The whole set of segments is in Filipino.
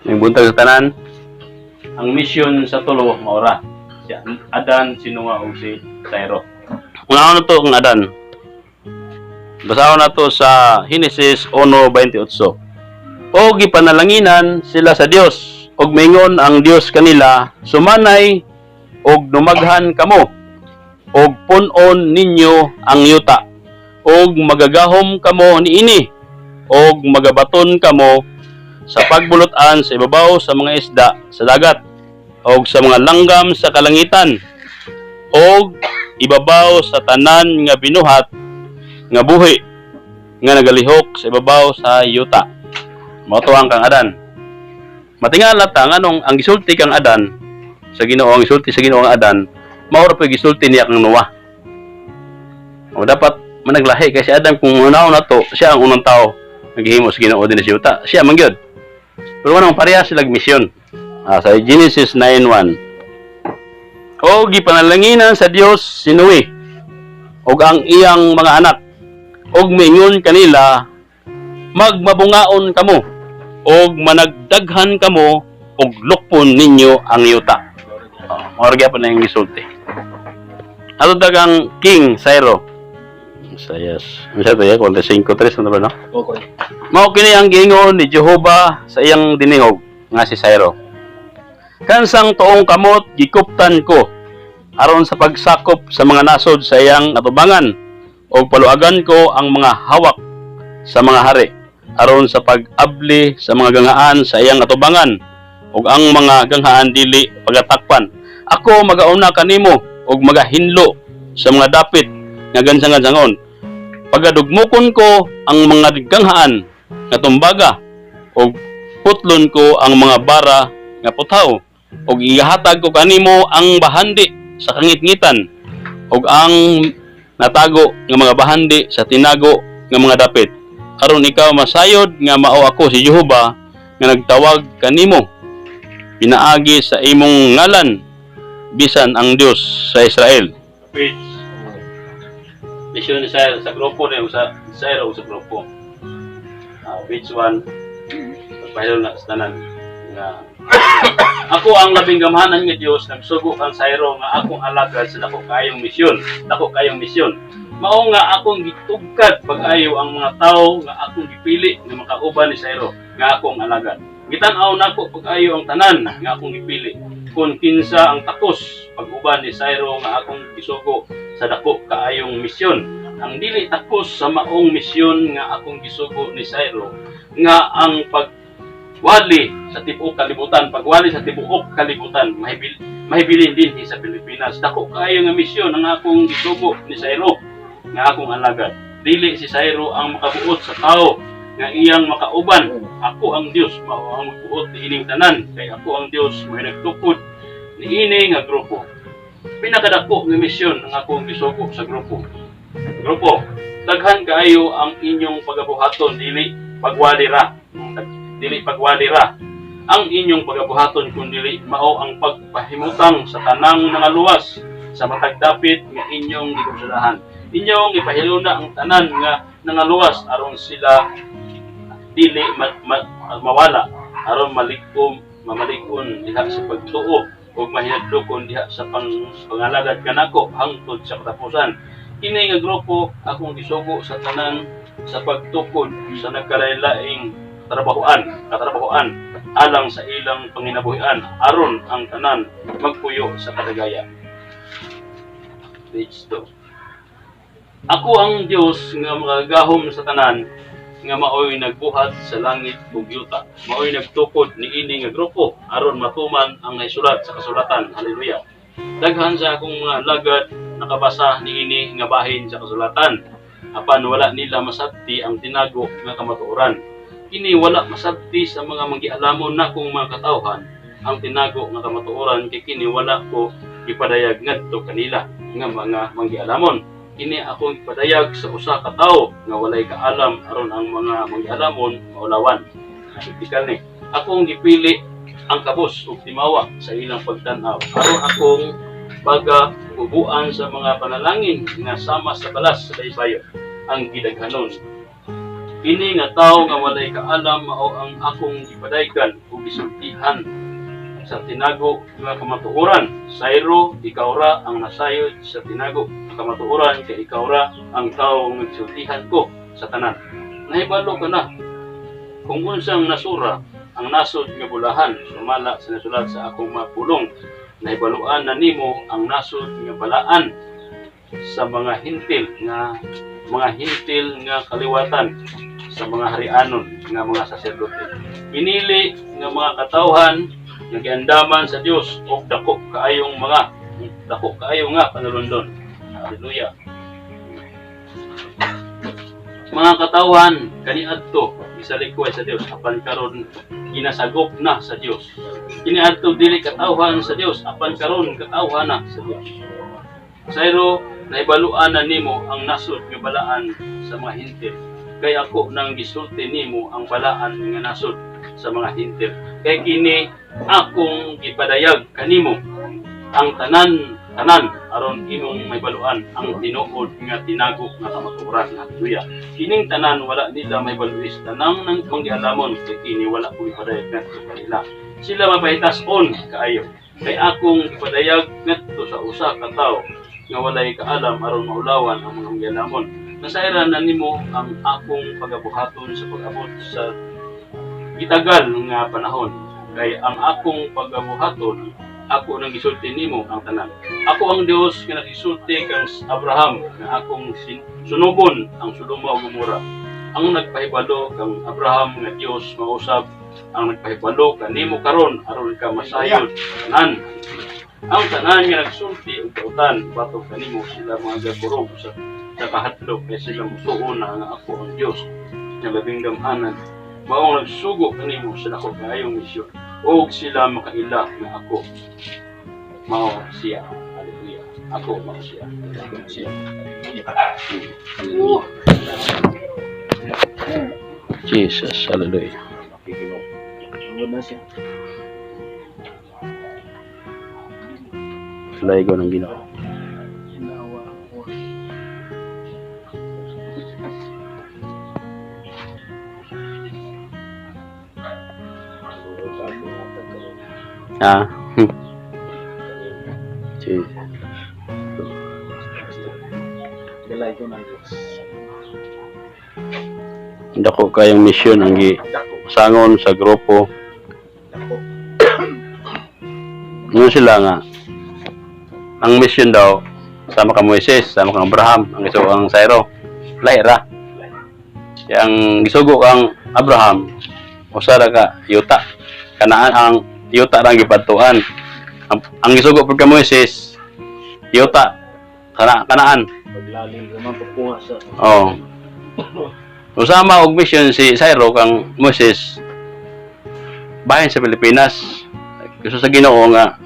Ning buntag sa tanan, ang mission sa tulo maura si Adan, si Noah ug si Syro. Una to ang Adan. Basahon nato sa Genesis 1:28. O gipanalanginan sila sa Dios ug mingon ang Dios kanila, sumanay og numaghan kamo og punon ninyo ang yuta og magagahom kamo niini og magabaton kamo sa pagbulutan sa ibabaw sa mga isda sa dagat og sa mga langgam sa kalangitan og ibabaw sa tanan nga binuhat nga buhi nga nagalihok sa ibabaw sa yuta. Mao to ang kang Adan. Matingala ta nganong ang gisulti kang Adan sa Ginoo, ang gisulti sa Ginoo ang Adan, mao ra pa gisulti niya kang Noah. O dapat managlahi kay si Adan kung unaw na to, siya ang unang tao naghimo sa Ginoo din sa yuta. Siya man gyud. Pero anong pareha sila misyon. Sa Genesis 9:1. O gipanalanginan sa Dios si Noe ug ang iyang mga anak ug mingon kanila, magmabungaon kamo og managdaghan kamo og lukpon ninyo ang yuta. Mao gyapon na yung gisulti. Ato dagang King Syro. Sayas. Ano to ya? 45:3 na ba no? Okay. Mao kini ang giingon ni Jehova sa iyang dinihog nga si Syro. Kansang tuong kamot gikuptan ko aron sa pagsakop sa mga nasod sa iyang atubangan og paluagan ko ang mga hawak sa mga hari aron sa pag-abli sa mga gangaan sa iyang atubangan ug ang mga gangaan dili pagatakpan. Ako magauna kanimo ug magahinlo sa mga dapit nga gansang-gansangon. Pagadugmukon ko ang mga ganhaan nga tumbaga ug putlon ko ang mga bara nga putaw ug ihatag ko kanimo ang bahandi sa kangit-ngitan ug ang natago nga mga bahandi sa tinago nga mga dapit. Aron ikaw masayod nga mao ako si Jehova nga nagtawag kanimo pinaagi sa imong ngalan bisan ang Dios sa Israel. Page. Mission ni Syro sa grupo ni sa Syro sa grupo. Page 1. Pagpahilo na sa tanan nga ako ang labing gamhanan nga Dios nagsugo kang Syro nga akong alagad sa dako kayong misyon. Dako kayong misyon. Mao nga akong gitugkad pag-ayo ang mga tawo nga akong gipili nga makauban ni Syro nga akong alagad. Gitan-aw nako pag-ayo ang tanan nga akong gipili. Kung kinsa ang takos pag-uban ni Syro nga akong gisugo sa dako kaayong misyon. Ang dili takos sa maong misyon nga akong gisugo ni Syro nga ang pagwali sa tibuok kalibutan, pagwali sa tibuok kalibutan mahibilin din sa Pilipinas. Dako kaayo nga misyon ang akong gisugo ni Syro nga akong alagad. Dili si Syro ang makabuot sa tao nga iyang makauban. Ako ang Dios mao ang magbuot ni ining tanan kay ako ang Dios may nagtukod ni ini nga grupo. Pinakadako nga misyon ang akong gisugo sa grupo. Daghan kaayo ang inyong pagabuhaton dili pagwalira. Dili pagwalira. Ang inyong pagabuhaton kundi mao ang pagpahimutang sa tanang mga luwas sa matag dapit nga inyong gikunsadahan. Inyong ipahiluna ang tanan nga nangaluwas aron sila dili mawala aron mamalig-on diha sa pagtuo ug mahinadlokon diha sa pangalagad kanako hangtod sa katapusan. Kini nga grupo akong gisugo sa tanan sa pagtukod sa nagkalain-laing katrabahoan alang sa ilang panginabuhian aron ang tanan magpuyo sa kadagaya. Page 2. Ako ang Dios nga magagahom sa tanan nga maoy nagbuhat sa langit ug yuta. Maoy nagtukod ni ini nga grupo aron matuman ang naisulat sa kasulatan. Hallelujah. Daghan sa akong mga lagad nakabasa ni ini nga bahin sa kasulatan. Apan wala nila masabti ang tinago nga kamatuoran. Kini wala masabti sa mga manggialamon nakong mga katawhan ang tinago nga kamatuoran kay kini wala ko ipadayag ngadto kanila nga mga manggialamon. Kini akong ipadayag sa usa ka tawo nga walay kaalam aron ang mga manggialamon maulawan. Kritikal ni. Akong gipili ang kabus ug timawa sa ilang pagtan-aw aron akong pagabubuan sa mga panalangin nga sama sa balas sa daybayo ang gidaghanon. Kini nga tawo nga walay kaalam mao ang akong gipadaygan ug gisultihan sa tinago nga kamatuoran. Sayro, ikaw ra ang nasayod sa tinago nga kamatuoran, kay ikaw ra ang tawo nga gisultihan ko sa tanan. Nahibalo ka na kung unsang nasura ang nasod nga bulahan sumala sa nasulat sa akong mapulong. Nahibaluan na nimo ang nasod nga balaan sa mga hintil nga kaliwatan, sa mga harianon nga mga saserdote. Pinili nga mga katawhan nga giandaman sa Dios og dako kaayo nga panulundon. Hallelujah. Mga katawhan kaniadto gisalikoy sa Dios apan karon ginasagop na sa Dios. Kiniadto dili katawhan sa Dios apan karon katawhan na sa Dios. Sayro, naibaluan na nimo ang nasod nga balaan sa mga hintil. Kay ako nang gisulti nimo ang balaan nga nasod sa mga hintil. Kay kini akong gipadayag kanimo ang tanan aron imong maybaluan ang tinuod nga tinago nga kamatuoran. Hallelujah. Kining tanan wala nila maybaluis, tanang nang manggialamon kay kini wala ko ipadayag ngadto kanila. Sila mapahitas-on kaayo. Kay akong gipadayag ngadto sa usa ka tawo nga walay kaalam aron maulawan ang mga manggialamon. Nasairan na nimo ang akong pagabuhaton sa pag-abot sa gitagal nga panahon. Kay ang akong pagabuhaton, ako nang gisulti nimo ang tanan. Ako ang Dios nga nagsulti kang Abraham nga akong sunubon ang Sodoma ug Gomora. Ang nagpahibalo kang Abraham nga Dios mausab ang nagpahibalo kanimo karon aron ka masayod tanan. Ang tanan nga nagsulti og kautan batok kanimo sila mga gagurog sa kahadlok kay sila musuon na nga ako ang Dios nga labing gamhanan. Mao nagsugo kanimo sa dako kaayong misyon. Og sila makaila nga ako mao siya. Hallelujah. Ako mao siya. Jesus, hallelujah. Laigo ng Ginoo. Jesus. Dako kayong misyon ang gisangon sa grupo. Ano sila nga? Ang misyon daw sama ka Moises, sama ka Abraham, ang isugo ang Sayro. Laira. Yang gisugo kang Abraham, usara ka yuta. Kanaan ang yuta lang gipadtuan. Ang gisugo pud ka Moises, yuta kanaan. Paglalim naman pagkuha sa. Oh. Usama og mission si Sayro kang Moises bahin sa Pilipinas. Gusto sa Ginoo nga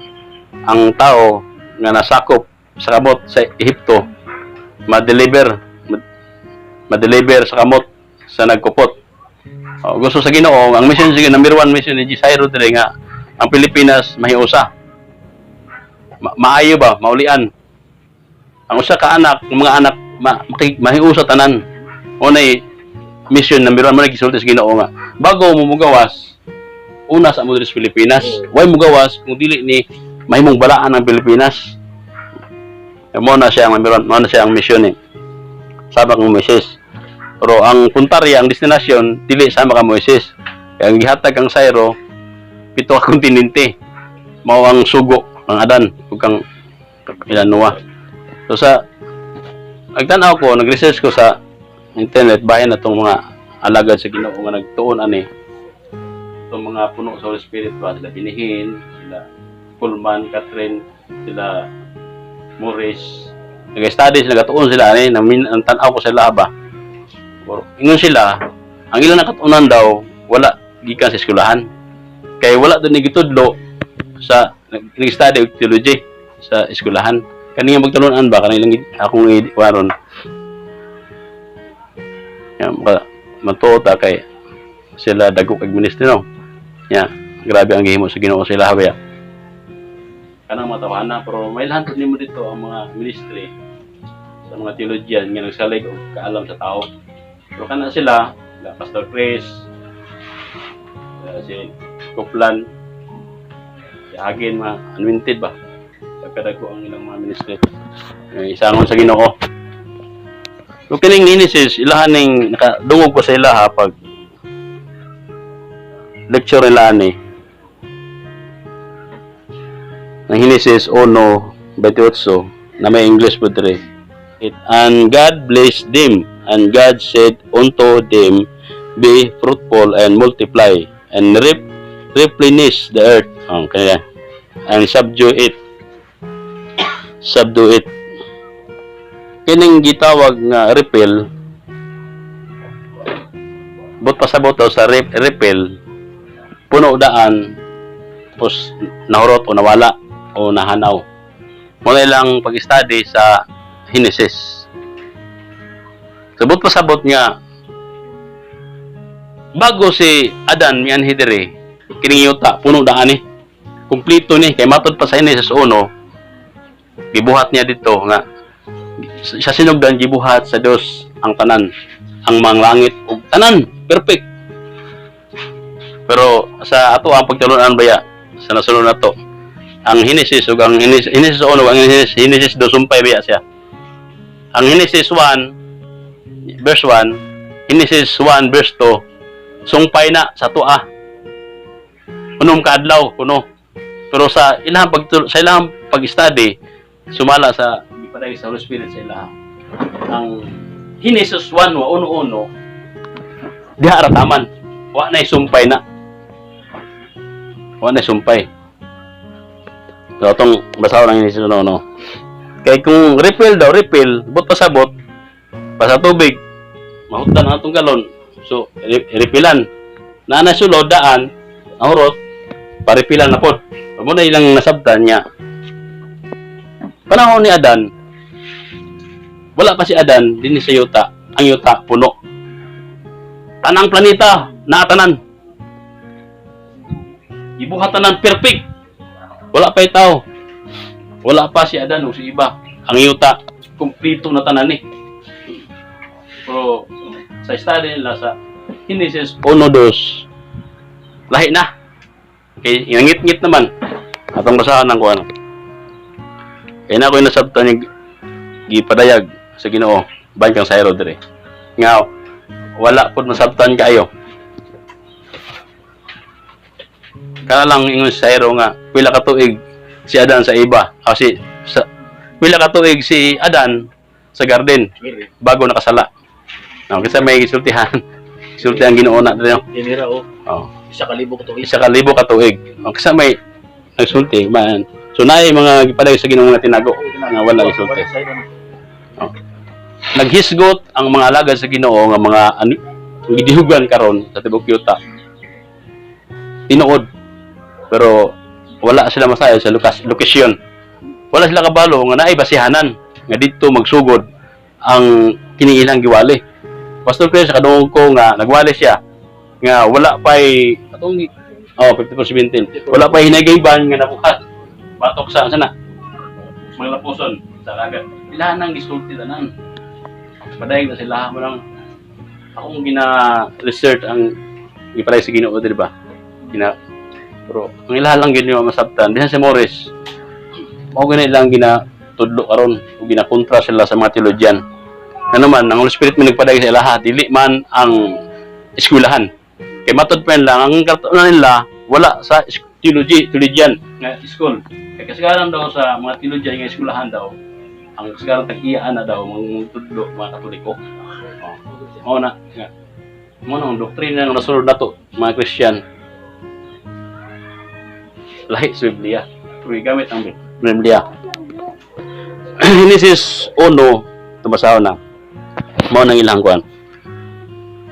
ang tao nga nasakop sa kamot sa Ehipto ma-deliver sa kamot sa nagkupot. Gusto sa Ginoo ang mission sige number 1 mission ni Sayro dili nga ang Pilipinas mahiusa. Maayo ba maulian. Ang usa ka anak, mga anak mahiusa tanan. Unay mission number 1 mo gisulti sa Ginoo nga bago mo mugawas una sa Modris Pilipinas. Way mugawas kung dili ni mahimong balaan ang Pilipinas. Mo na siya ang number 1, mo na siya ang mission ni. Sama kang Moises. Pero ang puntarya, ang destinasyon dili sama ka Moises. Kaya ang gihatag kang Sayro 7 ka kontinente. Mao ang sugo ang Adan ug kang ilan Noah. So sa nagtanaw ko, nag-research ko sa internet bahin na itong mga alagad sa Ginoo nga nagtuon ani itong mga puno sa Holy Spirit ba, sila Binihin, sila Pullman, Catherine, sila Morris, nag-study sila, nagatuon sila ani, ang tanaw ko sila ba ingon sila, ang ilang nakatuunan daw wala gikan sa eskwelahan kay wala doon nagitudlo sa nag-study og theology sa eskwelahan kaniya magtalunan ba kanilang akong waron matuota kay sila dagko kag ministro. Grabe ang gihimo sa Ginoo sila habaya. Kanang matawana pero may lahat nimo dito ang mga ministry sa mga theologian nga nagsalig og kaalam sa tao. Pero kana sila Pastor Chris, si Kuplan, si Agin, mga anointed ba? Pagkadag ko ang ilang mga ministry. Isangon sa Ginoo. So kining Genesis, ilahan ning nakadungog ko sa ilaha pag lecture nila ni. Ang Genesis 1:28 na may English po dire. And God blessed them, and God said unto them, be fruitful and multiply, and replenish the earth. Okay. And subdue it. Subdue it. Kining gitawag nga repel, but pasabot daw sa repel, puno daan, tapos nahurot o nawala o nahanaw. Muna lang pag-study sa Genesis. Sabot pasabot nga, bago si Adan mianhi diri, kining yuta, puno daan ni. Kumplito ni, kay matod pa sa Genesis 1, gibuhat niya dito nga, sa sinugdan gibuhat sa Dios ang tanan, ang mga langit ug tanan perfect. Pero sa ato ang pagtulunan baya sa nasunod nato ang Genesis ug ang Genesis 1 ug ang Genesis 2 sumpay baya siya. Ang Genesis 1 verse 1, Genesis 1 verse 2 sumpay na sa tua. Unom ka adlaw kuno. Pero sa ilang pag-study sumala sa gipaday sa Holy Spirit sa ilaha. Ang Genesis 1 wa uno diha ra taman. Wa nay sumpay na. Wa nay sumpay. So atong basahon ang Genesis 1 no. Kay kung refill daw, but pasabot basa tubig mahutan ang atong galon. So refilan. Na sulod daan ahurot paripilan na pod. Amo na ilang nasabtan niya. Panahon ni Adan, wala pa si Adan, din sa yuta. Ang yuta, puno. Tanang planeta, naatanan. Ibuhatanan, perfect. Wala pa itaw. Wala pa si Adan o si iba. Ang yuta, kumplito na tanan eh. Pero, sa study nila sa Genesis 1:2, lahi na. Kaya, ngit-ngit naman. Atong basahan ng kuwan. Kaya na ako'y nasabtan yung gipadayag sa Ginoo ban kang sayro dire. Nga wala pud masabtan kaayo. Kana lang ingon sayro nga pila ka tuig si Adan sa iba. Kasi sa pila ka tuig si Adan sa garden bago nakasala. Kasi may gisultihan. Gisultihan Ginoo na dire. Dinira o. Oh. 1,000 ka tuig. 1,000 ka tuig. Kasi may nagsulti man. So naay mga gipaday sa Ginoo nga tinago nga wala gisulti. Oh. Naghisgot ang mga alagad sa Ginoo nga mga gidihugan karon sa tibok yuta. Tinuod. Pero wala sila masayo sa lokasyon. Wala sila kabalo nga naay basihanan nga didto magsugod ang kiniilang giwali. Pastor Chris kadungog ko nga nagwali siya nga wala pay atong 54-17. Wala pa hinagayban nga nabuhat. Batok sa sana. Mga lapuson sa kagat. Ilahan nang gisulti tanan. Padayag na sila mo lang akong gina-research ang iparay sa Ginoo, di ba? Pero ang ilahan lang gino masabtan. Bisan si Morris, mao gina ilang ginatudlo karon o ginakontra sila sa mga teologian. Ano man, ang Holy Spirit mo nagpadayag sa ilaha, dili man ang eskwelahan. Kay matod pa lang, ang kartunan nila, wala sa teologian nga school. Kaya kasagaran daw sa mga teologian nga eskwelahan daw, ang kasagaran tag-iyaan na daw, mga tudlo, mga katoliko. Oo na, nga. Mo na, ang doktrina nga nasunod na to, mga Christian. Lahi sa Biblia. Pero gamit ang Biblia. Genesis 1, tabasahon na. Mao nang ilang kuan.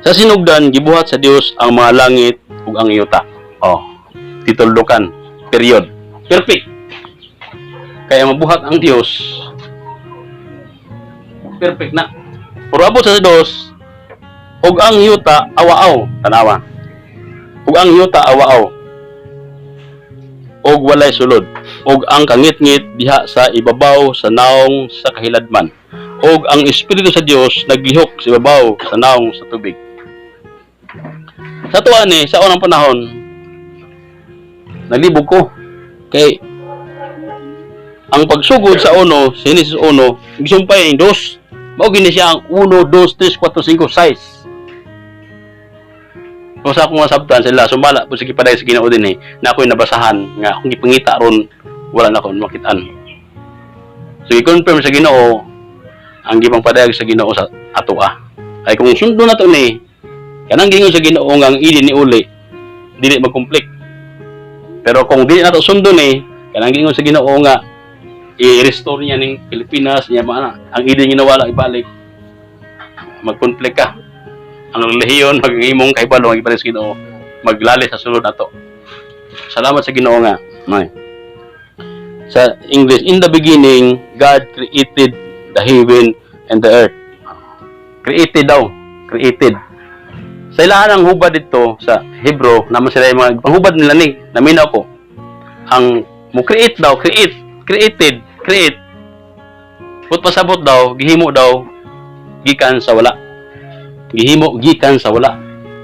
Sa sinugdan gibuhat sa Dios ang mga langit ug ang yuta. Oh, tituldukan. Period. Perfect. Kaya mabuhat ang Dios. Perfect na. Pero abot sa Dios ug ang yuta awaaw, tanawa. Ug ang yuta awaaw. Og walay sulod. Og ang kangit-ngit diha sa ibabaw sa naong sa kahiladman. Og ang Espiritu sa Dios naglihok sa ibabaw sa naong sa tubig. Sa tuwa ni, sa unang panahon, naglibog ko. Kay, ang pagsugod sa uno, sa Genesis 1, gisumpay yung dos. Maugin siya ang 1, 2, 3, 4, 5, 6. Kung sa akong masabtan sila, sumala po sige paday sa Ginoo din na ako'y nabasahan nga akong ipangita ron, wala na ako makitaan. So, i-confirm sa Ginoo ang gibang padayag sa Ginoo sa atoa. Ay kung sundo na to ni, kanang gingon sa Ginoo nga ang ili ni uli, dili mag-conflict. Pero kung dili na to sundo ni, kanang gingon sa Ginoo nga i-restore niya ning Pilipinas niya mana, ang ili niya nawala ibalik, mag-conflict ka. Ang relihiyon mag-imong kahibalo ang ipares Ginoo, maglali sa sulod nato. Salamat sa Ginoo nga. May. Sa English, in the beginning, God created the heaven and the earth. Created daw. Created. Sa ilahan ng hubad dito, sa Hebrew, naman sila yung mga panghubad nila ni, naminaw ko. Ang mo create daw, created, create. Put pasabot daw, gihimo daw, gikan sa wala. Gihimo, gikan sa wala.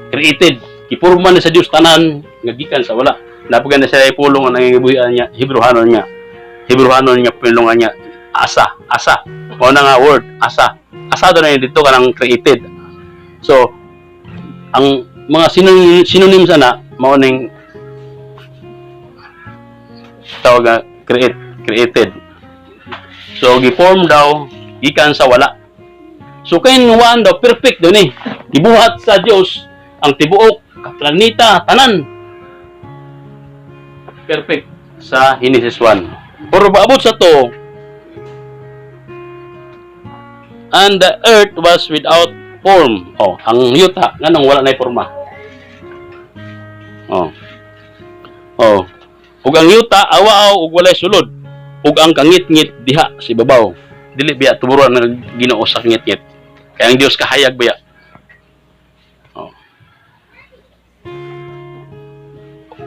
Created. Ipurma na sa Diyos tanan, nga gikan sa wala. Napagan na sila ipulong ang nangibuhian niya, Hebrewanon niya, pulungan niya, asa. O na nga word, asa. Asa doon na dito ka ng created. So, ang mga synonym sana, mauning tawag nga, created. So, giform daw, gikan sa wala. So, kain daw, perfect doon Ibuhat sa Diyos, ang tibuok, planeta, tanan. Perfect sa Genesis 1. Pero paabot sa to, and the earth was without form. Oh, ang yuta, nga nang wala na forma. Oh. Ug ang yuta, awaaw, ug walay sulod. Ug ang kangit-ngit diha si babaw. Dili biya tuburon na Ginoo sa ngit-ngit. Kaya ang Dios kahayag biya. Oh.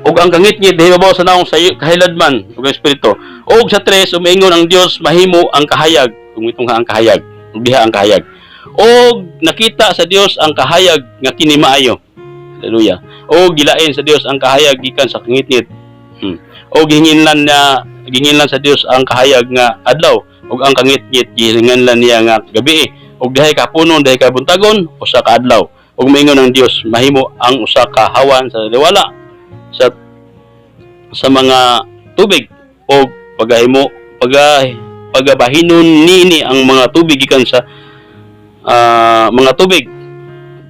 Ug ang kangit-ngit diha babaw sa naong sa kahiladman ug ang espiritu. Ug sa 3 umiingon ang Dios mahimo ang kahayag, umitong ang kahayag, ug diha ang kahayag. Og nakita sa Dios ang kahayag nga kini maayo. Hallelujah. Og gilain sa Dios ang kahayag gikan sa kangit-ngit. Og ginginlan sa Dios ang kahayag nga adlaw, ug ang kangit-ngit gihinganlan niya nga gabi. Og dihay ka punon, dihay ka buntagon, usa ka adlaw. Ug moingon ang Dios mahimo ang usa ka hawan sa liwala sa mga tubig og pagabahinon nini ang mga tubig gikan sa mga tubig.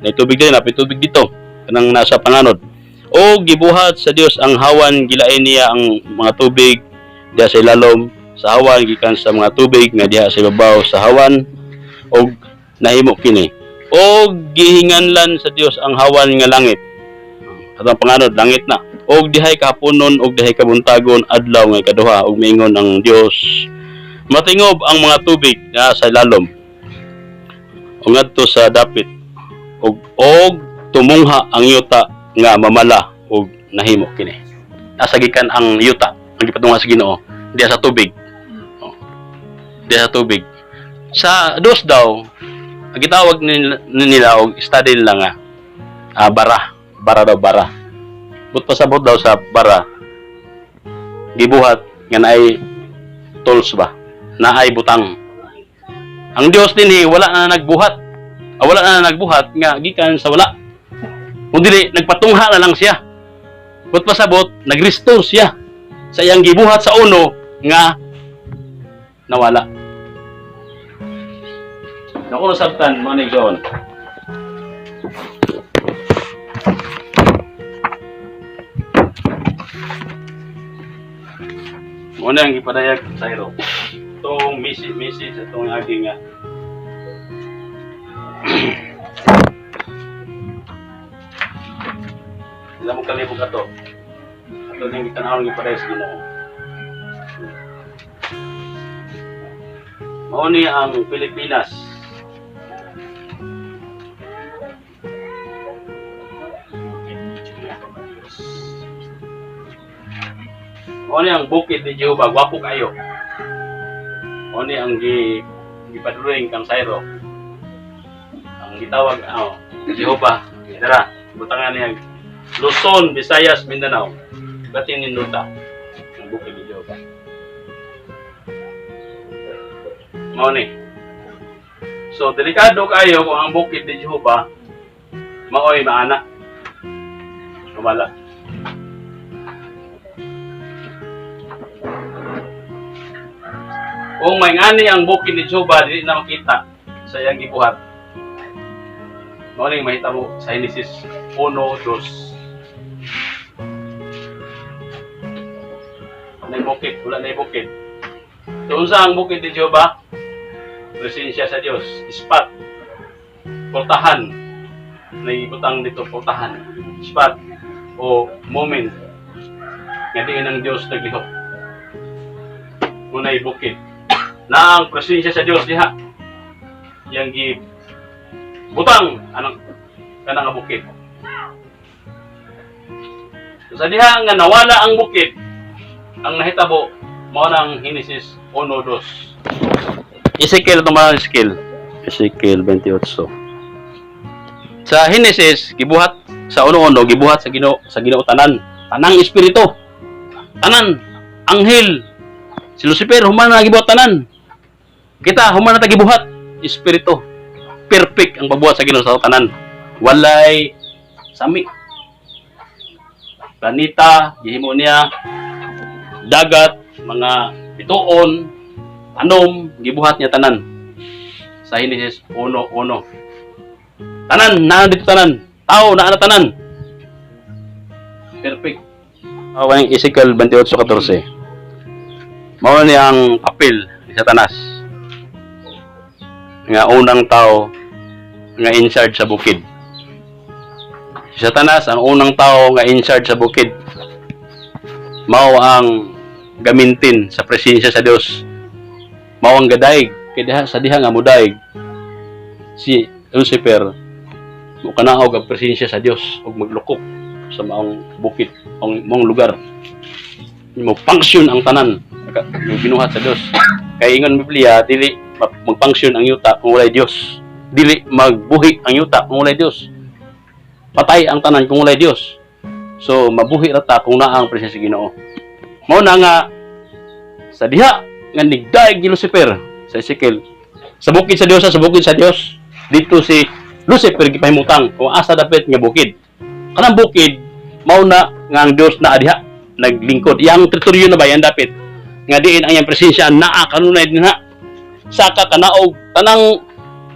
May tubig din, napay tubig dito kanang nasa panganod. O gibuhat sa Dios ang hawan, gilain niya ang mga tubig diha sa ilalom sa hawan gikan sa mga tubig nga diha sa ibabaw sa hawan og nahimo kini. O gihinganlan sa Dios ang hawan nga langit. Atong panganod langit na. Og dihay kahaponon og dihay kabuntagon adlaw nga ikaduha og miingon ang Dios matingob ang mga tubig na sa ilalom o ngadto sa dapit og tumungha ang yuta nga mamala og nahimo kini. Nasagikan ang yuta ang gipatungha sa Ginoo diha sa tubig. Diha sa tubig. Sa dos daw ang gitawag nila og study nila nga bara daw. But pasabot daw sa bara gibuhat nga naay tools ba, naay butang. Ang Dios dinhi wala na nagbuhat. Wala na nagbuhat nga gikan sa wala. Kundi nagpatungha na lang siya. But pasabot nagrestore siya sa iyang gibuhat sa uno nga nawala. Nakuno sabtan mo ni John. Muna ang ipadayag sa iro. Itong message itong aking ilang mong kalibog ato. Ito yung itanawang ipadayag sa Ginoo. Mauni ang Pilipinas. Mauni ang bukid ni Jehovah, gwapo kayo. Mauni ang gipadruing kang Sayro. Ang gitawag Jehovah, dara, butangan niya Luzon, Visayas, Mindanao. Batin ninuta ang bukid ni Jehovah. Mao ni. So delikado kayo kung ang bukid ni Jehovah maoy maana. Wala. Kung may ngani ang bukid ni Jehovah, dili na makita sa iyang gibuhat. Mao ning mahitabo sa Genesis 1:2. Wala bukid, wala na bukid. Doon sa ang bukid ni Jehovah, presensya sa Dios, spot, portahan, naibutang dito portahan, spot o moment nga diin ang Dios naglihok. Muna'y bukid na ang presensya sa Dios diha yang gi butang anong kanang bukid. Sa diha nga nawala ang bukid, ang nahitabo mao nang Genesis 1:2. Ezekiel tumalang Ezekiel 28. Sa Genesis gibuhat sa uno-uno gibuhat sa Ginoo tanan, tanang espiritu, tanan anghel, si Lucifer human na gibuhat tanan. Kita human na ta gibuhat espiritu. Perfect ang pagbuhat sa Ginoo sa tanan. Walay sami. Planeta gihimo niya dagat, mga bituon, anom, gibuhat niya tanan. Sa Genesis 1:1. Tanan, na dito tanan. Tao, na tanan. Perfect. Ang Ezekiel 28:14. Mao ni ang apil ni Satanas. Nga unang tao nga in charge sa bukid. Si Satanas ang unang tao nga in charge sa bukid. Mao ang gamintin sa presensya sa Dios. Mao ang gadaig kay sa diha nga modaig si Lucifer mo kanaog ang presensya sa Dios ug maglukop sa maong bukid ang maong lugar. Mo function ang tanan yung binuhat sa Dios. Kay ingon Biblia dili mag-function ang yuta kung walay Dios. Dili magbuhi ang yuta kung walay Dios. Patay ang tanan kung walay Dios. So mabuhi ra ta kung naa ang presensya sa Ginoo. Mao na nga sa diha nga nigdaig ni Lucifer sa Ezekiel. Sa bukid sa Dios, dito si Lucifer gipahimutang kung asa dapat nga bukid. Kanang bukid mao na nga ang Dios naa diha naglingkod. Iyang teritoryo na ba yan dapat nga diin ang iyang presensya naa kanunay dinha. Saka kanaog tanang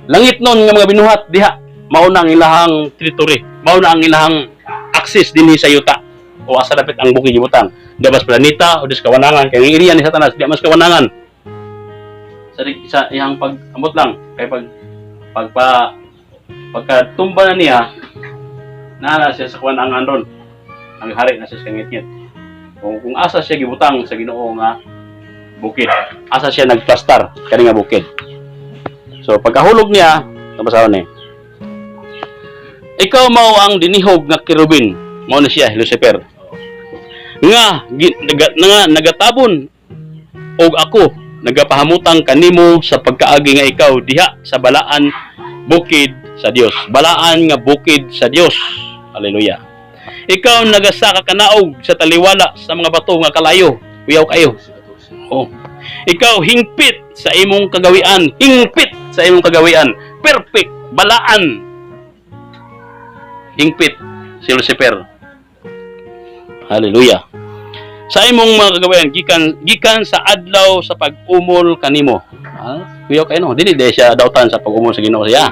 langit nun nga mga binuhat diha mao na ang ilahang teritoryo. Mao na ang ilahang access dinhi sa yuta. O asa dapat ang bukid gibutang. Dabas planeta o dis kawanangan kay iriya ni Satanas di mas kawanangan. Sa iyang pag-ambot lang kay pagkatumba na niya na siya sa kawanangan ron. Ang hari na siya sa ngit-ngit. Kung asa siya gibutang sa Ginoo nga bukid, asa siya nagplastar kani nga bukid. So pagkahulog niya, tabasaw ni. Ikaw mao ang dinihog nga kerubin, mao na siya Lucifer. Nga nagatabon og ako nagapahamutang kanimo sa pagkaagi nga ikaw diha sa balaan bukid sa Dios. Balaan nga bukid sa Dios. Hallelujah. Ikaw nagasaka kanaog sa taliwala sa mga bato nga kalayo. Uyaw kayo. Oh. Ikaw hingpit sa imong kagawian. Hingpit sa imong kagawian. Perfect. Balaan. Hingpit si Lucifer. Hallelujah. Sa imong mga kagawian gikan sa adlaw sa pag-umol kanimo. Kuyaw kayo no, dili siya dawtan sa pag-umol sa Ginoo siya.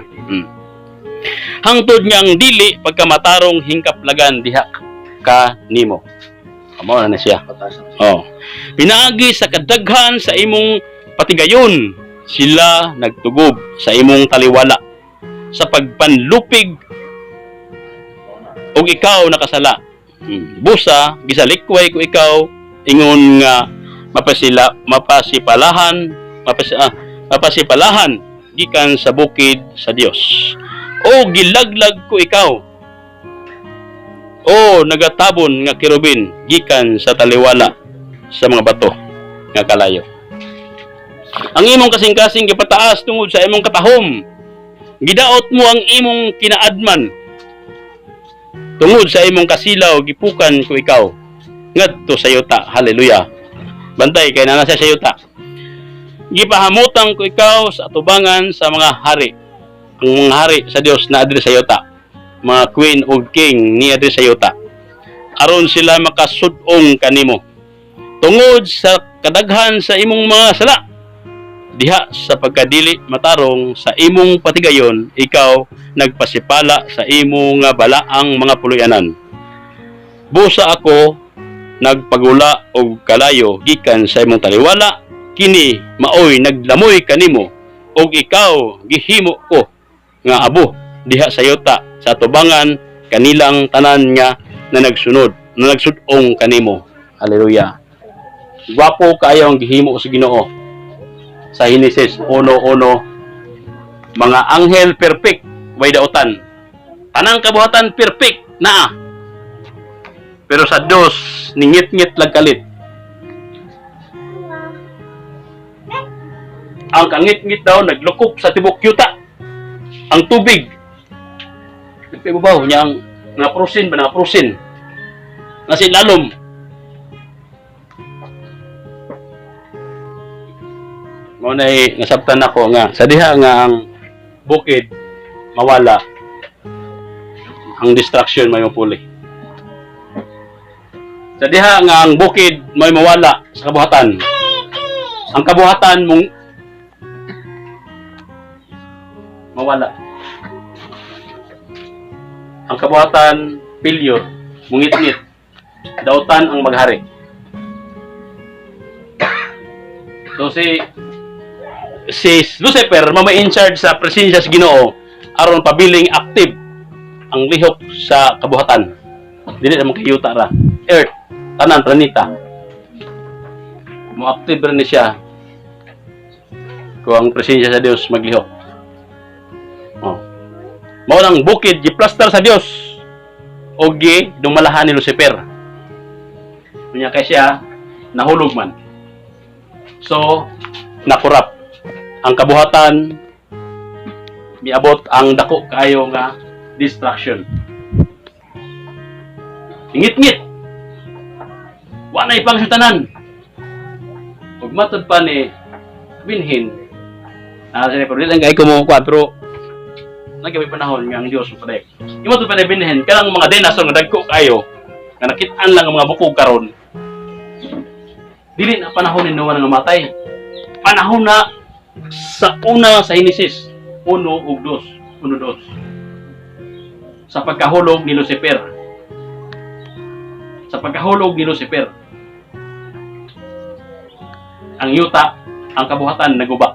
Hangtod nga ang dili pagkamatarong hingkaplagan diha kanimo. Amo na siya. Oh. Pinaagi sa kadaghan sa imong patigayon sila nagtugob sa imong taliwala sa pagpanlupig ug ikaw nakasala. Busa gisalikway ko ikaw ingon nga mapasipalahan gikan sa bukid sa Dios. O gilaglag ko ikaw. O nagatabon nga kerubin gikan sa taliwala sa mga bato nga kalayo. Ang imong kasing-kasing gipataas tungod sa imong katahom. Gidaot mo ang imong kinaadman. Tungod sa imong kasilaw gipukan ko ikaw ngadto sa yuta. Hallelujah. Bantay kay nana sa yuta. Gipahamutan ko ikaw sa atubangan sa mga hari. Ang mga hari sa Dios na adri sa yuta. Mga queen o king ni adri sa yuta. Aron sila makasud-ong kanimo. Tungod sa kadaghan sa imong mga sala, diha sa pagkadili matarong sa imong patigayon, ikaw nagpasipala sa imong balaang mga puluyanan. Busa ako nagpagula og kalayo gikan sa imong taliwala, kini maoy naglamoy kanimo, og ikaw gihimo ko nga abo diha sa yuta sa atubangan kanilang tanan nga na nagsud-ong kanimo. Hallelujah. Gwapo kayo ang gihimo sa Ginoo. Sa Genesis 1:1, mga anghel perfect way dautan. Tanang kabuhatan perfect naa. Pero sa Dios ningit-ngit lag kalit. Ang kangit-ngit daw naglukop sa tibok yuta. Ang tubig. Ibabaw niya ang naprosin ba naprosin. Nasilalom. Mo na nasabtan ako nga sa diha nga ang bukid mawala, ang distraction may mapuli. Sa diha nga ang bukid may mawala sa kabuhatan, ang kabuhatan mong mawala, ang kabuhatan pilyo mungit-ngit, dautan ang maghari. So si Lucifer mama in charge sa presensya sa Ginoo aron pabiling active ang lihok sa kabuhatan. Dili na makayuta ra. Earth, tanan planeta. Mo active rin siya kung ang presensya sa Dios maglihok. Oh. Mao nang bukid giplaster sa Dios o gi dumalahan ni Lucifer. Unya kay siya nahulog man. So nakurap ang kabuhatan, miabot ang dako kayo nga distraction. Ingit-ngit. Wa na ipang sutanan. Ug matod pa ni binhin. Sini pero dili kay ko mo kwadro. Nagay panahon nga ang Dios paday. Imatod pa ni binhin kanang mga dinosaur nga dagko kayo nga nakit-an lang ang mga bukog karon. Dili na panahon ni Noah nga matay. Panahon na sa una sa Genesis 1 ug 2, 1-2. Sa pagkahulog ni Lucifer. Sa pagkahulog ni Lucifer. Ang yuta, ang kabuhatan naguba.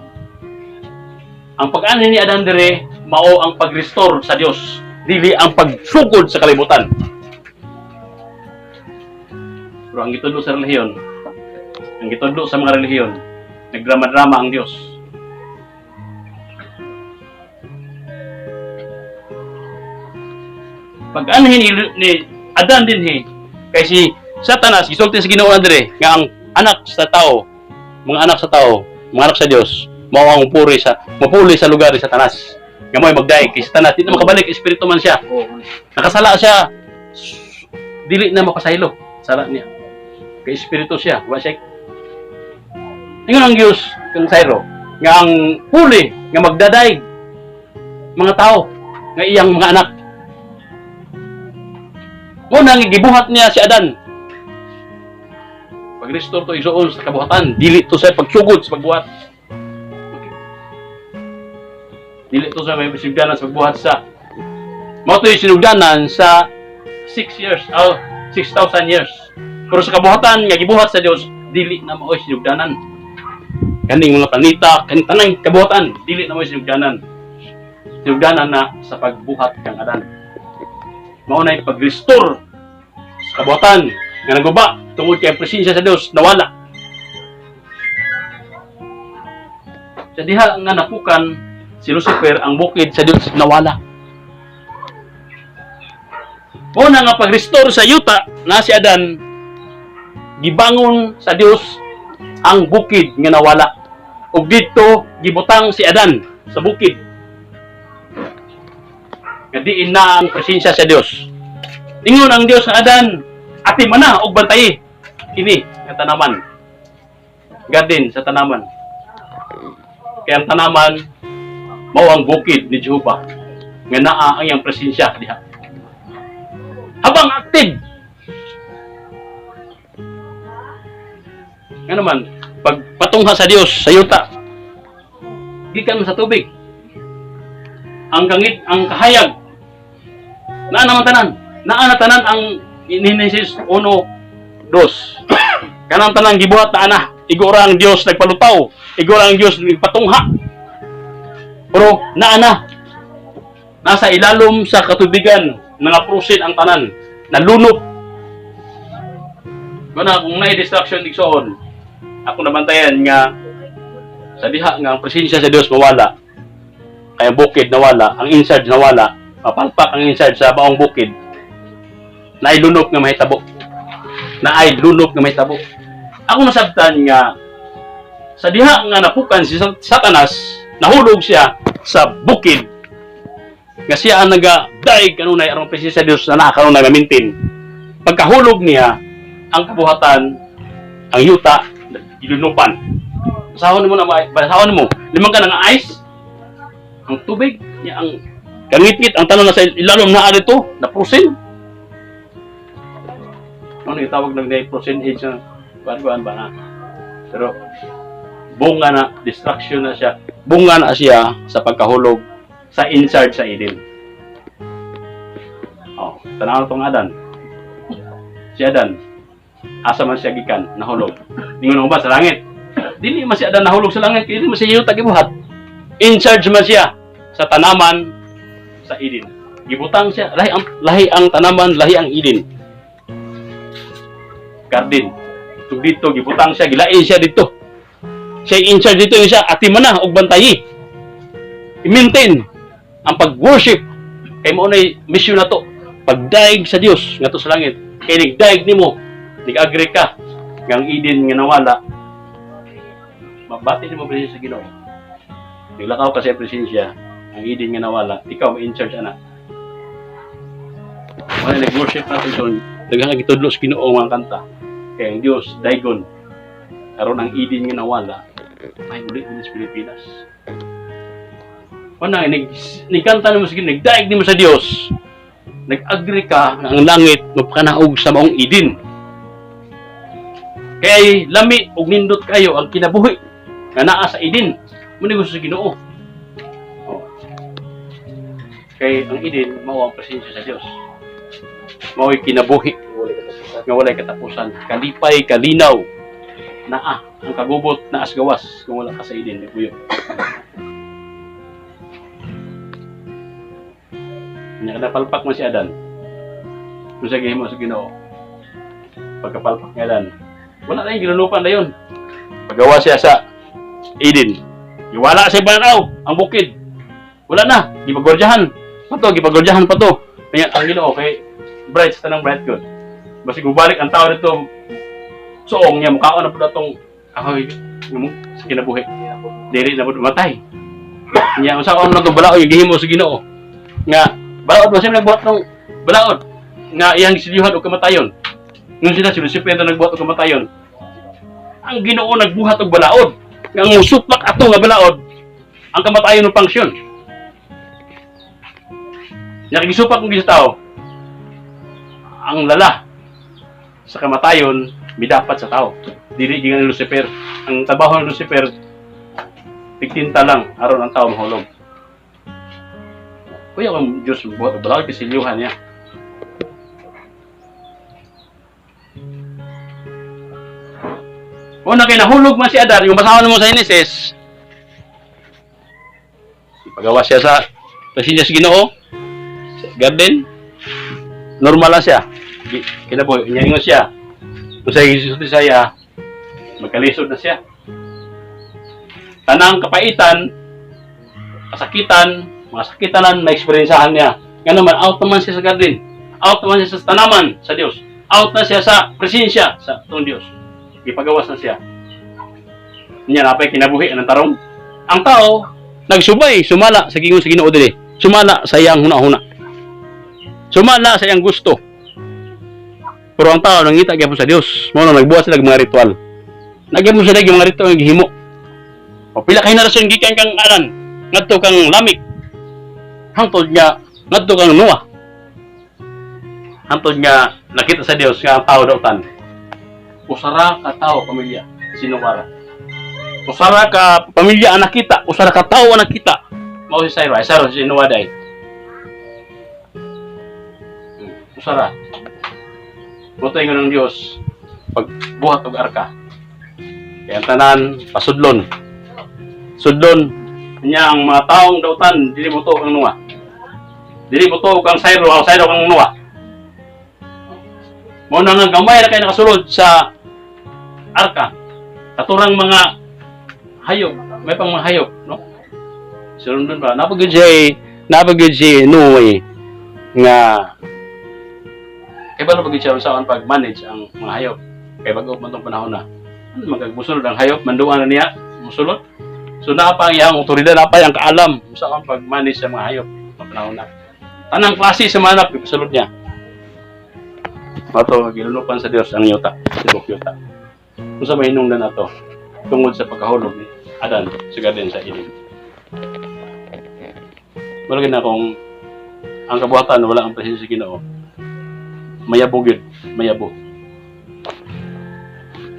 Ang pag-ani ni Adan dire mao ang pag-restore sa Dios, dili ang pagsugod sa kalibutan. Pero ang gitudlo sa relihiyon, ang gitudlo sa mga relihiyon, nagdrama-drama ang Dios. Pag-anhin ni Adan din kay si Satanas gisulti sa Ginoo andre nga ang anak sa tao, mga anak sa tao, mga anak sa Dios, mao ang mapuli sa lugar ni Satanas. Nga mo'y magdaig kay Satanas, di na makabalik, espiritu man siya. Nakasala siya, dili na mapasaylo. Sala niya. Kay espiritu siya, wa siya. Ingon ang Dios kang sayro nga ang puli nga magdadaig mga tao nga iyang mga anak. Una nga gibuhat niya si Adan. Pag-restore to igsoon sa kabuhatan, dili to sa pagsugod sa pagbuhat. Dili to sa may sinugdanan sa pagbuhat sa mao to sinugdanan sa 6 years, 6,000 years. Pero sa kabuhatan nga gibuhat sa Dios, dili na mao sinugdanan. Kaning mga planeta, kaning tanang kabuhatan, dili na mao sinugdanan. Sinugdanan na sa pagbuhat kang Adan. Mao na pag-restore sa kabuhatan nga naguba tungod kay presensya sa Dios nawala. Sa diha nga napukan si Lucifer ang bukid sa Dios nawala. Una nga pag-restore sa yuta na si Adan, gibangon sa Dios ang bukid nga nawala. Ug dito gibutang si Adan sa bukid. Nga diin na ang presensya sa Dios. Ingon ang Dios sa Adan, ati mana og bantay ini nga tanaman. Garden sa tanaman. Kaya ang tanaman mao ang bukid ni Jehovah nga naa ang iyang presensya diha. Habang active. Nga naman, pag patungha sa Dios sa yuta, gikan sa tubig. Ang kangit, ang kahayag, naa naman tanan. Naa na tanan ang Genesis 1:2. Kanang tanan gibuhat na ana. Igora ang Dios nagpalutaw. Igora ang Dios nagpatungha. Pero naa na. Nasa ilalom sa katubigan nangaprosin ang tanan. Nalunop. Kuna kung naay distraction igsoon, ako nabantayan nga sa diha nga ang presensya sa Dios mawala. Kaya bukid nawala, ang inside nawala, mapalpak ang inside sa baong bukid. Naay lunop nga mahitabo. Naay lunop nga mahitabo. Ako nasabtan nga sa diha nga napukan si Satanas, nahulog siya sa bukid. Nga siya ang naga-daig kanunay aron presensya sa Dios na nakakanunay mamintin. Pagkahulog niya, ang kabuhatan, ang yuta, ilunupan. Basahon mo na, basahon mo. Limang ka ng ice, ang tubig, niya ang kangit-ngit, ang tanong na sa ilalom na arito, na prosin. Ano itawag ng prosin age na, buwan ba na. Pero, bunga na, distraction na siya. Bunga na siya sa pagkahulog sa inside sa Eden. Oh, tanaw itong Adan. Si Adan, asa man siya gikan, nahulog. Ningon mo ba sa langit? Dili man si Adan nahulog sa langit, dili man siya yuta gibuhat. In charge man siya sa tanaman sa Eden. Gibutang siya, lahi ang tanaman, lahi ang Eden. Garden. Ito dito, gibutang siya, gilain siya dito. Siya in charge dito yung siya, ati man na, og bantayi. I-maintain ang pag-worship. Kaya mo na mission na to. Pagdaig sa Dios nga to sa langit. Kaya nigdaig nimo, nag-agree ka, ang Eden nga nawala, mabati mo presensya sa Ginoo. Naglakaw ka sa presensya, ang Eden nga nawala, ikaw ma-in charge anak. Wala nag-worship natin so, daghang gitudlo sa Ginoo mga kanta. Kaya ang Dios daygon aron ang Eden nga nawala, ay ulit din sa Pilipinas. Wala nagkanta mo sa Ginoo, nagdaig nimo sa Dios. Nag-agree ka na ang langit magkanaog sa maong Eden. Kaya lami og nindot kayo ang kinabuhi nga naa sa Eden. Muna gusto sa Ginoo. Oh. Kaya ang Eden mao ang presensya sa Dios. Mao'y kinabuhi nga walay katapusan. Kalipay, kalinaw. Naa ang kagubot na asgawas kung wala ka sa Eden, kuyo. Nakapalpak man si Adan. Kung sa gihimo sa Ginoo. Pagkapalpak ni Adan, wala na yung ginunupan na yun. Pagawa siya sa Eden. Iwala sa banaw, ang bukid. Wala na, gipagwardyahan. Gipagwardyahan pa to. Kaya ang Ginoo kay bright sa tanang bright good. Basi gubalik ang tao dito. Suong niya mukhaon na po datong kahoy sa kinabuhi. Dili na po matay. Niya usa ko na to balao yung gihimo sa Ginoo. Nga balaod ba siya nagbuhat ng balaod nga iyang gisiliyuhan og kamatayon. Nung sila si Lucifer na nagbuhat og kamatayon. Ang Ginoo nagbuhat og balaod. Nga ang musuplak ato nga balaod ang kamatayon ng pangsyon. Nakigisupak kong sa tao. Ang lala sa kamatayon midapat sa tao. Dili gingan ni Lucifer. Ang trabaho ni Lucifer pigtinta lang aron ang tao mahulog. Kuya kung Diyos buhat og balaod kasiliuhan niya. Una kay nahulog man si Adan, yung basahan mo sa Genesis. Pagawa siya sa presensya sa Ginoo. Garden. Normal lang siya. Kinabuhi niya ingon siya. Kung sa Jesus Isaya, magkalisod na siya. Tanang kapaitan, kasakitan, mga sakitanan na eksperyensahan niya. Nga naman, out naman siya sa garden. Out naman siya sa tanaman sa Diyos. Out na siya sa presensya sa itong Diyos. Ipagawas na siya. Niya napay kinabuhi ng tarong. Ang tao, nagsubay, sumala sa gingon sa Ginoo dili. Sumala sa iyang huna-huna. Sumala sa iyang gusto. Pero ang tao nangita gyapon sa Dios. Mao nang nagbuhat sila og mga ritual. Nagyapon sila og mga ritual nga gihimo. O pila ka henerasyon gikan kang Adan, ngadto kang Lamik. Hangtod nga ngadto kang Noah. Hangtod nga nakita sa Dios nga ang tao daw tan. Usara ka tao pamilya sinubara. Usara ka pamilya anak kita, usara ka tao anak kita. Mao si Syro, ay Syro si Noah day. Usara. Buto ingon ng Dios pagbuhat og arka. Kaya ang tanan pasudlon. Sudlon niya ang mga taong dautan dili mo to kang Noah. Dili mo to kang Syro, ang Syro kang Noah. Mo nang gamay na kay nakasulod sa arka. Katurang mga hayop, may pang mga hayop, no? Sunod ba? Napagod si Noah nga kaya ba na siya saan pag-manage ang mga hayop? Kaya bago man itong panahon na, magagmusunod ang hayop, manduan na niya, musulot. So napang iyang otoridad, napang iyang kaalam saan pag-manage sa mga hayop ang panahon na. Tanang klase sa manap, ipasulod niya. Mato, ginunupan sa Diyos ang yuta, si Bok yuta. Kung sa mahinong na nato, tungod sa pagkahulog ni Adan sa Garden sa Eden. Malagyan na kung ang kabuhatan wala ang presensya Ginoo. Mayabo yun. Mayabo.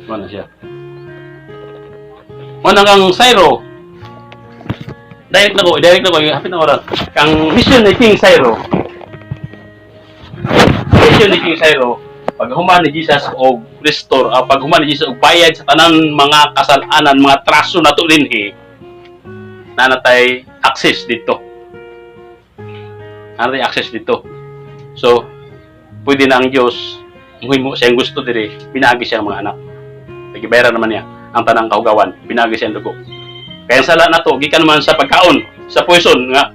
Ano siya? Manang kang Syro. Direct na ko. Hapit na oras. Kang mission ni King Syro. Mission ni King Syro. Pag human ni Jesus o restore, pag human ni Jesus o bayad sa tanang mga kasalanan, mga traso na to din na natay access dito. Natay access dito. So, pwede na ang Diyos, muhimo siyang gusto diri, binagi siya ang mga anak. Nagibayran naman niya ang tanang kahugawan, binagi siya ang dugo. Kaya ang sala na to, gikan naman sa pagkaon, sa poison nga,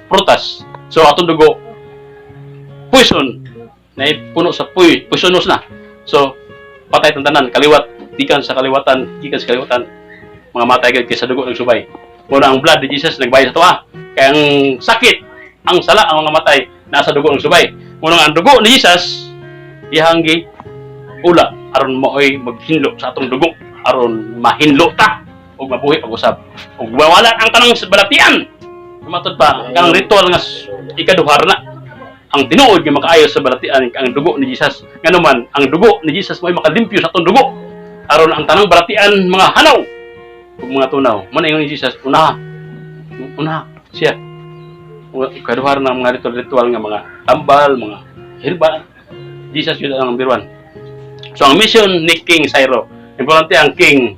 prutas. So atong dugo, poison, na puno sa poisonous na. So, patay ang tanan, kaliwat, gikan sa kaliwatan, mga matay agad kaysa dugo ng subay. Muna ang blood ni Jesus nagbayad sa tuwa. Kaya ang sakit, ang sala, ang mga matay, nasa dugo ng subay. Muna ang dugo ni Jesus, ihanggi ula aron maoy maghinlo sa atong dugo aron mahinlo ta ug mabuhi pag-usab ug mawala ang tanang balatian. Matod pa kanang ritual nga ikaduhar na ang tinuod nga makaayo sa balatian ang dugo ni Jesus. Nganuman ang dugo ni Jesus maoy makalimpyo sa atong dugo aron ang tanang balatian mga hanaw ug mga tunaw. Man ingon ni Jesus una siya kaduhar ng mga ritual nga mga tambal, mga hirba. Jesus yun ang number 1. So ang mission ni King Syro, importante ang king.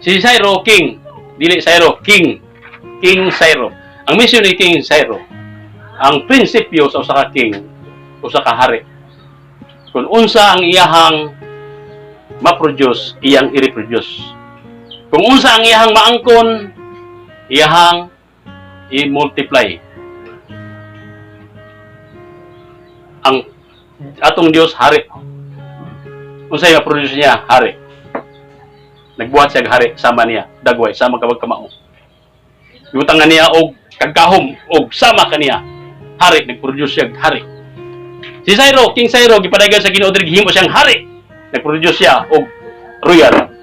Si Syro, king. Dili Syro, king. King Syro. Ang mission ni King Syro, ang prinsipyo sa usa ka king, usa ka hari. Kung unsa ang iyahang ma-produce, iyang i-reproduce. Kung unsa ang iyahang maangkon, iyahang i-multiply. Ang atong Dios hari. Unsa yung produce niya? Hari. Nagbuhat siya hari sama niya, dagway sama kabag kamao. Yutangan niya og kagkahom og sama kaniya. Hari nagproduce siya hari. Si Syro, King Syro gipadagan sa Ginoo diri gihimo siyang hari. Nagproduce siya og royal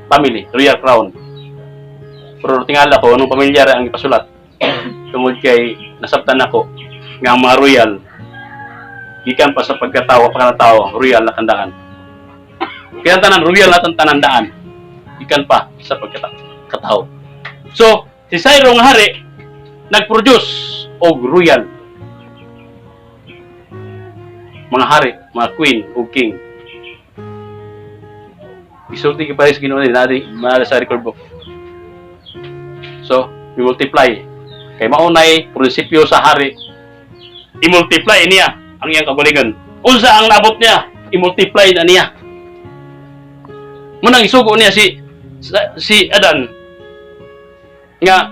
family, royal crown. Pero tingala ko anong pamilyar ang ipasulat. Tungod kay nasabtan ako nga ang mga royal gikan pa sa pagkatawa pagkatao royal na tandaan. Kaya tanan royal na tandaan gikan pa sa pagkatao. So, si Syro nga hari nagproduce og royal mga hari, mga queen o king. Isulti pa rin Ginoo nari sa record book. So, i-multiply. Kay maunay prinsipyo sa hari, i-multiply niya ang iyang kagulingan. Unsa ang nabot niya, i-multiply na niya. Munang isugo niya si Adan nga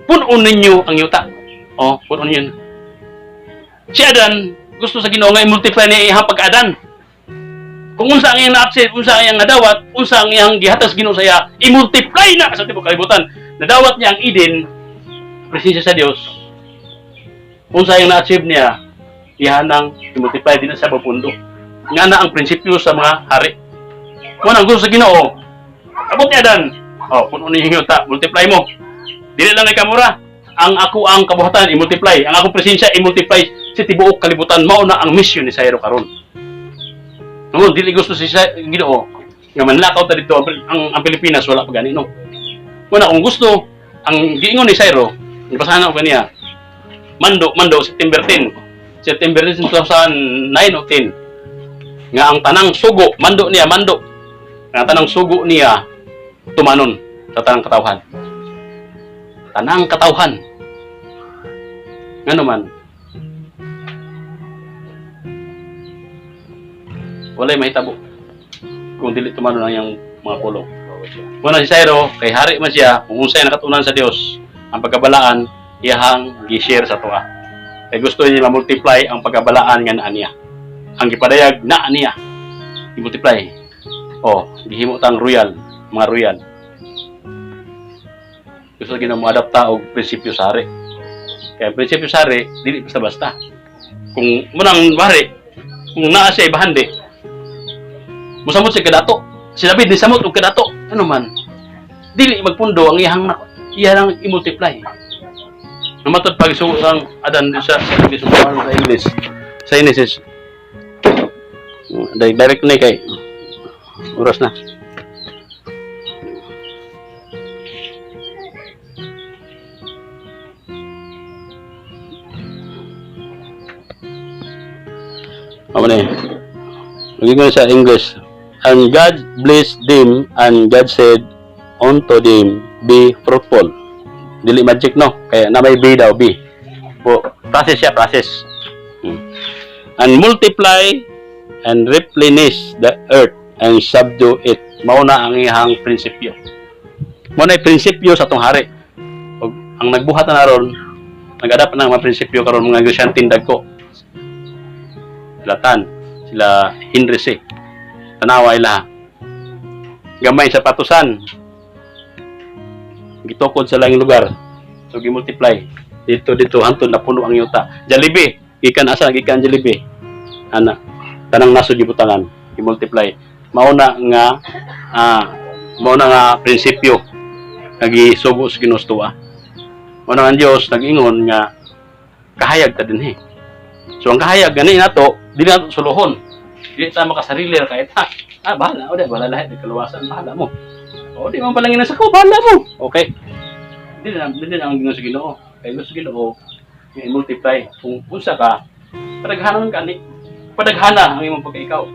punon ninyo ang yuta. Oh, punon ninyo. Si Adan gusto sa Ginoo nga i-multiply niya iyang pagka-Adan. Kung unsa ang iyang na-upset, unsa ang iyang nadawat, unsa ang iyang gihatag Ginoo sa iya, i-multiply na sa tibok kalibutan. Nadawat niya ang Eden, presensya sa Dios. Unsa yung na-achieve niya, ihanang i-multiply din sa pundo. Nga na ang prinsipyo sa mga hari. Kung ang gusto sa Ginoo, abot niya dan. Oh, puno niya yung yuta, multiply mo. Dili lang ay kamura. Ang ako ang kabuhatan i-multiply, ang akong presensya i-multiply sa tibuok kalibutan. Mao na ang mission ni Sayro karon. No, dili gusto si Ginoo nga manlakaw ta dito ang Pilipinas wala pa gani no. Kuna kung gusto ang giingon ni Sayro, basahan ko kaniya. Mando September 10. September 10 2009 o 10. Nga ang tanang sugo, mando. Ang tanang sugo niya tumanon sa tanang katawhan. Tanang katawhan. Nga naman, walay mahitabo kung dili tumanon ang iyang mga pulong. Muna si Sayro, kay hari man siya, kung unsay nakatunan sa Dios, ang pagkabalaan, iyahang gi-share sa tuwa. Kay gusto niya ma-multiply ang pagkabalaan nga naa niya. Ang gipadayag naa niya, i-multiply. Oh, gihimo tang royal, mga royal. Gusto gina mo adapta og prinsipyo sa hari. Kaya prinsipyo sa hari, dili basta-basta. Kung munang hari, kung naa siya ibahandi, musamot siya kadato. Si David ni samot og kadato. Ano man? Dili magpundo ang iyang i-multiply. Namatod pag ang adan sa English. Sa Genesis. Direct na kay oras na. Ano na magiging sa English. And God blessed them, and God said unto them, be fruitful. Dili magic no, kaya na may B daw, B. Process siya, process. And multiply and replenish the earth and subdue it. Mauna ang iyang prinsipyo. Mauna yung prinsipyo sa tong hari. Ang nagbuhat na ron, nag-adapt ng mga prinsipyo karon mga Negosyanteng dagko. Sila Tan, sila Henry C. Tanawa ila. Gamay sa patusan. Gitukod sa langing lugar. So gi-multiply. Dito hantod na puno ang yuta. Jollibee, gikan asa gikan Jollibee. Ana, tanang nasod gibutangan, gi-multiply. Mauna nga prinsipyo nga gisugo sa Ginoo. Mauna ang Dios nag-ingon nga kahayag ta dinhi. So ang kahayag gani nato, dili nato suluhon. Dili ta makasarili kahit bahala bahala lahat kaluwasan, bahala mo. O di man palangin sa ko, bahala mo. Okay. Dili na ang Ginoo sa Ginoo. Kay gusto Ginoo i-multiply. Kung unsa ka, padaghanon ka ni. Padaghana ang imong pagkaikaw.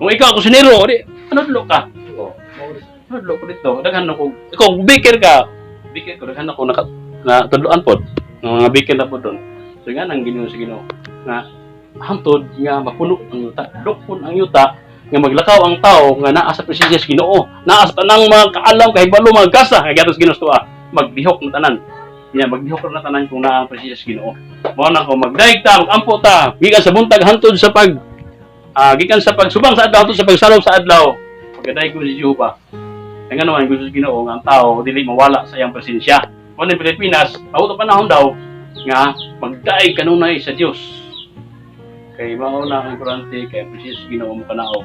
Kung ikaw kusinero, di anodlo ka. Anodlo ko dito. Daghan ko. Kung baker ka, daghan ako na tudloan pod. Mga baker na pod don. So nga nang Ginoo sa Ginoo na hantod nga mapuno ang yuta, dokpon ang yuta nga maglakaw ang tao nga naa sa presensya sa Ginoo, naa sa tanang mga kaalam kahibalo mga gasa kay gatos Ginoo maglihok na tanan. Nya maglihok na tanan kung naa ang presensya sa Ginoo. Mao na ko magdaig ta, magampo ta, gikan sa buntag hantod sa gikan sa pagsubang sa adlaw hantod sa pagsalom sa adlaw. Pagdaig ko si Jehova. Kay nga naman gusto sa Ginoo nga ang tao dili mawala sa iyang presensya. Mo ni Pilipinas, auto panahon daw nga magdaig kanunay sa Dios. Kay mao na ang importante kay presensya sa Ginoo mo kanaog.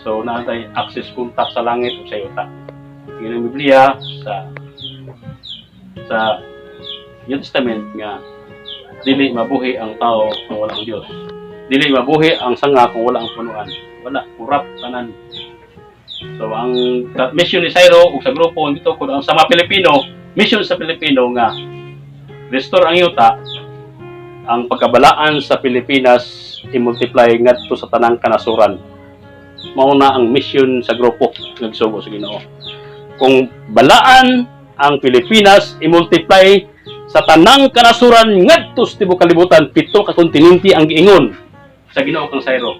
So naantay access contact sa langit ug sa yuta. Ginang Biblia sa New Testament nga dili mabuhi ang tao kung wala ang Dios. Dili mabuhi ang sanga kung wala ang punuan. Wala, kurap tanan. So ang mission ni Sayro ug sa grupo dito kun ang sa mga Pilipino, mission sa Pilipino nga restore ang yuta, ang pagkabalaan sa Pilipinas i-multiply ngadto sa tanang kanasuran. Mao na ang mission sa grupo nagsugo sa Ginoo. Kung balaan ang Pilipinas i-multiply sa tanang kanasuran ngadto sa tibuok kalibutan, 7 ka kontinente ang giingon sa Ginoo kang Sayro.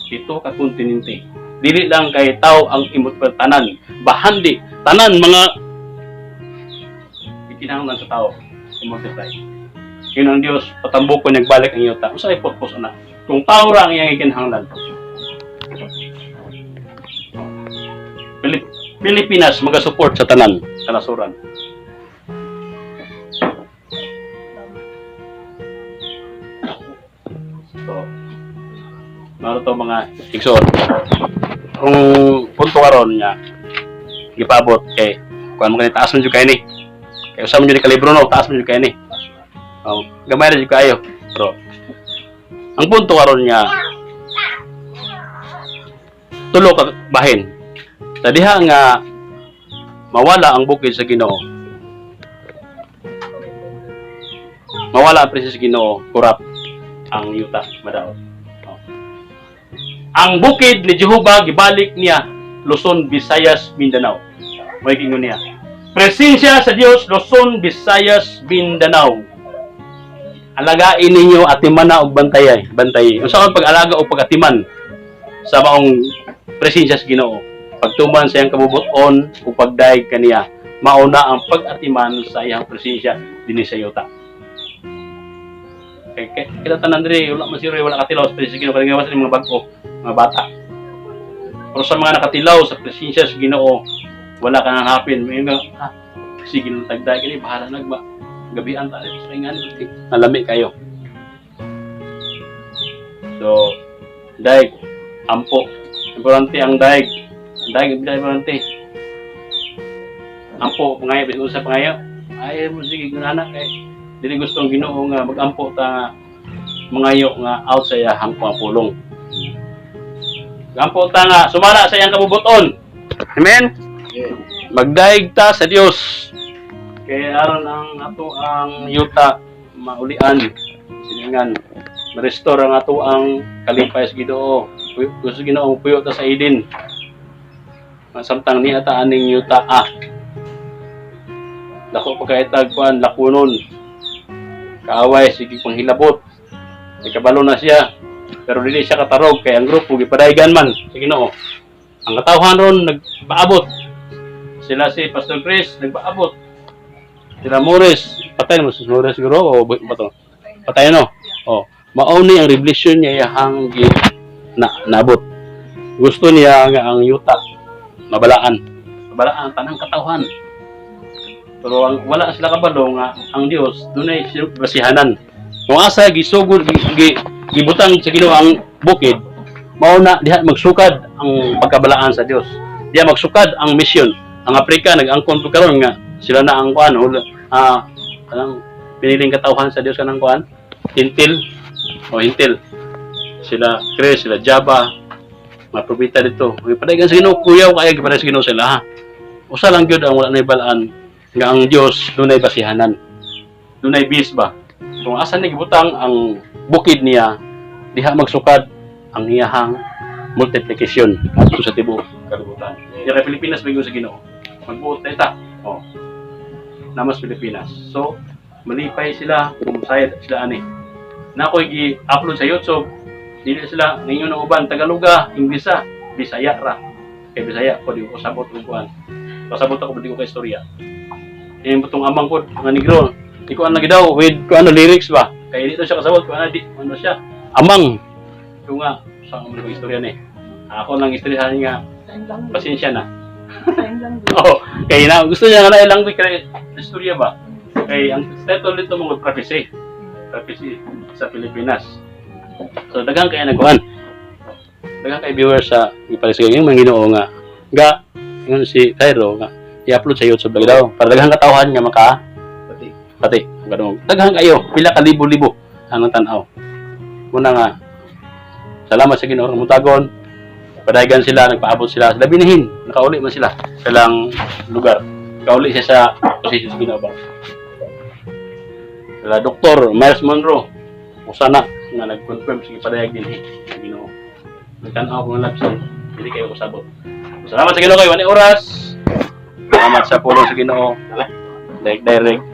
7 ka kontinente. Dili lang kay tao ang i-multiply tanan, bahandi tanan mga ikinahanglan sa tao i-multiply. Yun ang Diyos, patambo ko nagbalik ang yuta. Kung sa'y purpose na. Kung tao ra ang iyang ikinahanglan. Pilipinas, mag-support sa tanan, kanasuran. So, ano to mga igsoon. Kung punto karon niya, gipabot kay kuan mo kani taas man jud kay ni. Kay usa man jud kalibro no, taas man jud kay ni. Gamay ra jud kayo. Pero ang punto karon niya tulo ka bahin. Sa diha nga mawala ang bukid sa Ginoo. Mawala ang presensya sa Ginoo, kurap ang yuta madaot. Ang bukid ni Jehovah gibalik niya Luzon, Visayas, Mindanao. May gingon niya. Presensya sa Dios Luzon, Visayas, Mindanao. Alagain ninyo atimana og bantay. Unsa man pag-alaga o pag-atiman sa maong presensya sa Ginoo. Pagtuman sa iyang kabubuton o pagdaig kaniya, mauna ang pag-atiman sa iyang presensya dinhi sa yuta. Kaya kita tanan diri wala man sira wala katilaw sa presensya sa Ginoo kaya sa mga bag-o, mga bata. Pero sa mga nakatilaw sa presensya sa Ginoo, wala ka nang hapin. May nga, sige nang tagday kini bahala nagba. Gabian ta sa ingan, nalami kayo. So, daig ampo. Importante ang daig. Daig importante. Ampo pangayo bisan sa pangayo. Ay mo sige gunana kay dili gustong Ginoo nga magampo ta mangayo nga out sa iyang pangpulong. Gampo ta nga sumala sa iyang kabubuton. Amen. Magdaig ta sa Dios. Kaya aron ang ato ang yuta maulian siningan ma-restore ang ato ang kalipay sa Ginoo. Gusto Ginoo puyo ta sa Eden. Samtang niya ta aning yuta dako pagkaitag kuan lakunon. Kaaway sige panghilabot. May kabalo na siya. Pero dili siya katarog kay ang grupo gipadaygan man sa Ginoo. Ang katawhan ron nagpaabot. Sila si Pastor Chris nagpaabot. Sila Morris, patay mo si Morris siguro o ba to? Patay no. Mao ni ang revelation niya yang naabot. Gusto niya nga ang yuta mabalaan tanang katawhan. Pero wala sila kabalo nga ang Dios dunay basihanan. Kung asa gisugod gibutang sa Ginoo ang bukid, mao na diha magsukad ang pagkabalaan sa Dios. Diha magsukad ang mission. Ang Afrika nag-angkon pud karon nga sila na ang kuan kanang piniling katawhan sa Dios kanang kuan Hintil sila Chris, sila Java mga propeta dito padagan sa Ginoo kuyaw kaya gipaday sa Ginoo sila ha usa lang gyud ang wala na balaan nga ang Dios dunay basihanan dunay bis ba kung asa ni gibutang ang bukid niya diha magsukad ang iyahang multiplication adto sa tibuok kalibutan sa Pilipinas bigo sa Ginoo magbuot ta namas Pilipinas. So, malipay sila kung sayad sila ani. Na ako'y gi-upload sa YouTube, dili sila ninyo na uban Tagaloga, Inglesa, Bisaya ra. Kay Bisaya ko di ko sabot og kuan. Pasabot ako di ko kay istorya. Yung butong amang ko nga negro. Di ko lagi daw with ko lyrics ba. Kay dito siya kasabot ko di ano siya. Amang. Yung nga sa mo ko istorya ni. Ako lang istoryahan nga. Pasensya na. Kay na gusto niya nga na ilang kay istorya ba? Kay ang title nito mga prophecy sa Pilipinas. So daghang kay nagkuan. Daghang kay viewers sa ipalig yung mga Ginoo nga ngon si Cairo nga i-upload sa YouTube daw para daghang katawhan nga maka pati ganun. Daghang kayo pila ka libo-libo ang tan-aw. Muna nga salamat sa Ginoo nga mutagon. Padagan sila, nagpaabot sila. Sila binahin. Nakauli man sila sa lang lugar. Nakauli siya sa posisyon sa Ginoo. Sila Dr. Miles Monroe. Usana na nag-confirm sige padayag din sa Ginoo. Nagtanaw ko ng labs. Hindi kayo kusabot. Salamat sa Ginoo kayo. Wani oras. Salamat sa pulong sa Ginoo. Direct.